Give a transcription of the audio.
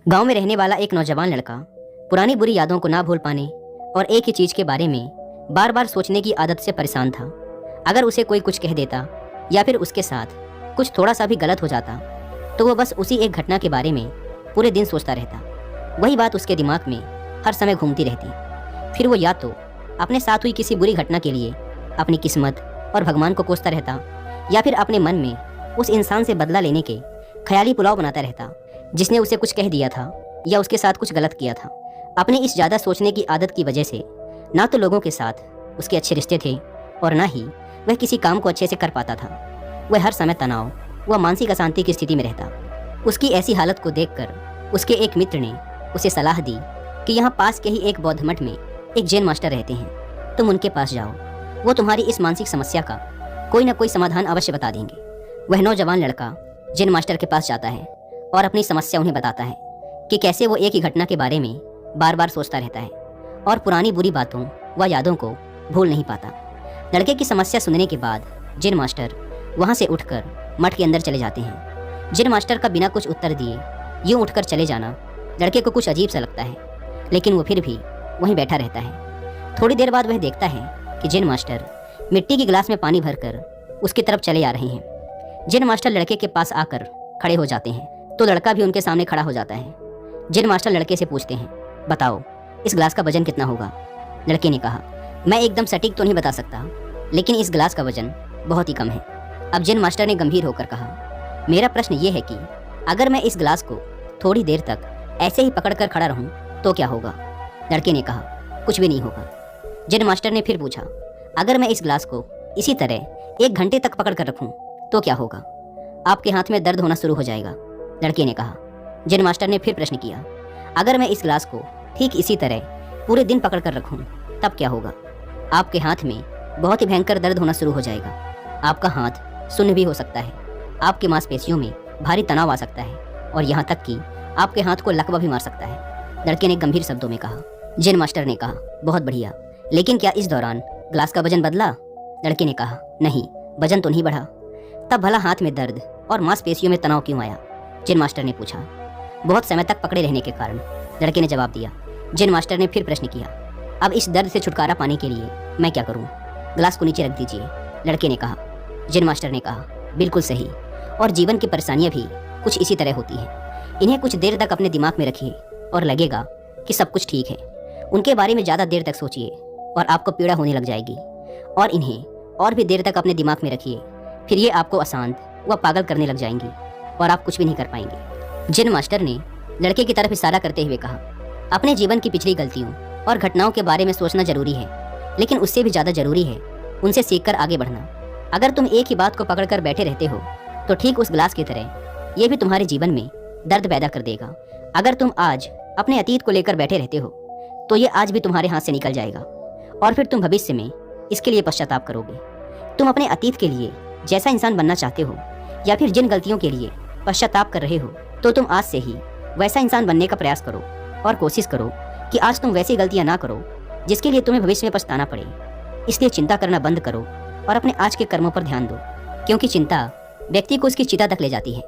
गांव में रहने वाला एक नौजवान लड़का पुरानी बुरी यादों को ना भूल पाने और एक ही चीज़ के बारे में बार बार सोचने की आदत से परेशान था। अगर उसे कोई कुछ कह देता या फिर उसके साथ कुछ थोड़ा सा भी गलत हो जाता तो वो बस उसी एक घटना के बारे में पूरे दिन सोचता रहता। वही बात उसके दिमाग में हर समय घूमती रहती। फिर वो या तो अपने साथ हुई किसी बुरी घटना के लिए अपनी किस्मत और भगवान को कोसता रहता या फिर अपने मन में उस इंसान से बदला लेने के ख्याली पुलाव बनाता रहता जिसने उसे कुछ कह दिया था या उसके साथ कुछ गलत किया था। अपने इस ज़्यादा सोचने की आदत की वजह से ना तो लोगों के साथ उसके अच्छे रिश्ते थे और ना ही वह किसी काम को अच्छे से कर पाता था। वह हर समय तनाव व मानसिक अशांति की स्थिति में रहता। उसकी ऐसी हालत को देखकर उसके एक मित्र ने उसे सलाह दी कि यहाँ पास के ही एक बौद्ध मठ में एक जैन मास्टर रहते हैं, तुम उनके पास जाओ, वो तुम्हारी इस मानसिक समस्या का कोई ना कोई समाधान अवश्य बता देंगे। वह नौजवान लड़का जैन मास्टर के पास जाता है और अपनी समस्या उन्हें बताता है कि कैसे वो एक ही घटना के बारे में बार बार सोचता रहता है और पुरानी बुरी बातों व यादों को भूल नहीं पाता। लड़के की समस्या सुनने के बाद जैन मास्टर वहाँ से उठकर मठ के अंदर चले जाते हैं। जैन मास्टर का बिना कुछ उत्तर दिए यूँ उठकर चले जाना लड़के को कुछ अजीब सा लगता है, लेकिन वो फिर भी वहीं बैठा रहता है। थोड़ी देर बाद वह देखता है कि जैन मास्टर मिट्टी के गिलास में पानी भरकर उसकी तरफ चले आ रहे हैं। जैन मास्टर लड़के के पास आकर खड़े हो जाते हैं तो लड़का भी उनके सामने खड़ा हो जाता है। जैन मास्टर लड़के से पूछते हैं, बताओ इस गिलास का वजन कितना होगा? लड़के ने कहा, मैं एकदम सटीक तो नहीं बता सकता, लेकिन इस गिलास का वजन बहुत ही कम है। अब जैन मास्टर ने गंभीर होकर कहा, मेरा प्रश्न ये है कि अगर मैं इस गिलास को थोड़ी देर तक ऐसे ही पकड़ कर खड़ा रहूं तो क्या होगा? लड़के ने कहा, कुछ भी नहीं होगा। जैन मास्टर ने फिर पूछा, अगर मैं इस गिलास को इसी तरह 1 घंटे तक पकड़ कर रखूं तो क्या होगा? आपके हाथ में दर्द होना शुरू हो जाएगा। लड़के ने कहा। जैन मास्टर ने फिर प्रश्न किया, अगर मैं इस गिलास को ठीक इसी तरह पूरे दिन पकड़ कर रखूं तब क्या होगा? आपके हाथ में बहुत ही भयंकर दर्द होना शुरू हो जाएगा। आपका हाथ सुन्न भी हो सकता है, आपकी मांसपेशियों में भारी तनाव आ सकता है और यहाँ तक कि आपके हाथ को लकवा भी मार सकता है। लड़के ने गंभीर शब्दों में कहा। जैन मास्टर ने कहा, बहुत बढ़िया, लेकिन क्या इस दौरान गिलास का वजन बदला? लड़के ने कहा, नहीं, वजन तो नहीं बढ़ा। तब भला हाथ में दर्द और मांसपेशियों में तनाव क्यों आया? जैन मास्टर ने पूछा। बहुत समय तक पकड़े रहने के कारण, लड़के ने जवाब दिया। जैन मास्टर ने फिर प्रश्न किया, अब इस दर्द से छुटकारा पाने के लिए मैं क्या करूं? गिलास को नीचे रख दीजिए। लड़के ने कहा। जैन मास्टर ने कहा, बिल्कुल सही, और जीवन की परेशानियां भी कुछ इसी तरह होती हैं। इन्हें कुछ देर तक अपने दिमाग में रखिए और लगेगा कि सब कुछ ठीक है। उनके बारे में ज़्यादा देर तक सोचिए और आपको पीड़ा होने लग जाएगी, और इन्हें और भी देर तक अपने दिमाग में रखिए, फिर ये आपको अशांत व पागल करने लग जाएंगी और आप कुछ भी नहीं कर पाएंगे। जैन मास्टर ने लड़के की तरफ इशारा करते हुए कहा, अपने जीवन की पिछली गलतियों और घटनाओं के बारे में सोचना जरूरी है, लेकिन उससे भी ज़्यादा जरूरी है उनसे सीखकर आगे बढ़ना। अगर तुम एक ही बात को पकड़कर बैठे रहते हो तो ठीक उस गिलास की तरह ये भी तुम्हारे जीवन में दर्द पैदा कर देगा। अगर तुम आज अपने अतीत को लेकर बैठे रहते हो तो ये आज भी तुम्हारे हाथ से निकल जाएगा और फिर तुम भविष्य में इसके लिए पश्चाताप करोगे। तुम अपने अतीत के लिए जैसा इंसान बनना चाहते हो या फिर जिन गलतियों के लिए पश्चाताप कर रहे हो तो तुम आज से ही वैसा इंसान बनने का प्रयास करो और कोशिश करो कि आज तुम वैसी गलतियां ना करो जिसके लिए तुम्हें भविष्य में पछताना पड़े। इसलिए चिंता करना बंद करो और अपने आज के कर्मों पर ध्यान दो, क्योंकि चिंता व्यक्ति को उसकी चिता तक ले जाती है।